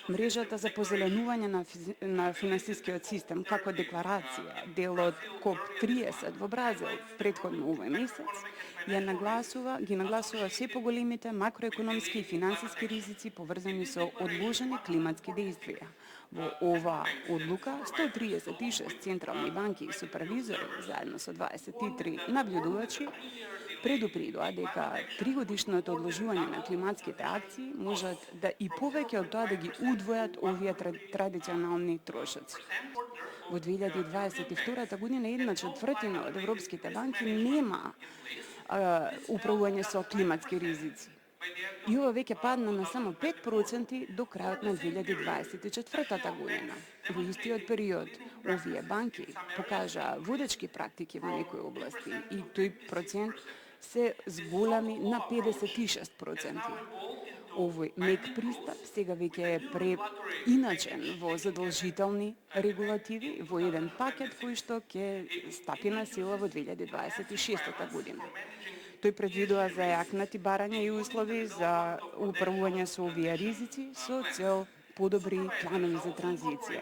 Мрежата за позеленување на финансискиот систем како декларација, дел од КОП-30 во Бразил претходно овој месец, ги нагласува се поголемите макроекономски и финансиски ризици поврзани со одложени климатски дејствија. Во оваа одлука 136 централни банки и супервизори заедно со 23 наблюдувачи предупредува дека тригодишното одложување на климатските акции можат да и повеќе од тоа да ги удвојат овие традиционални трошоци. Во 2022 година 1/4 од европските банки нема управување со климатски ризици. И ова веќе падна на само 5% до крајот на 2024 година. Во истиот период, овие банки покажаа водечки практики во некои области и тој процент се зголеми на 56%. Овој мек пристап сега веќе е преиначен во задолжителни регулативи во еден пакет кој што ќе стапи на сила во 2026 година. Тој предвидува зајакнати барања и услови за управување со овие ризици со цел подобри планови за транзиција.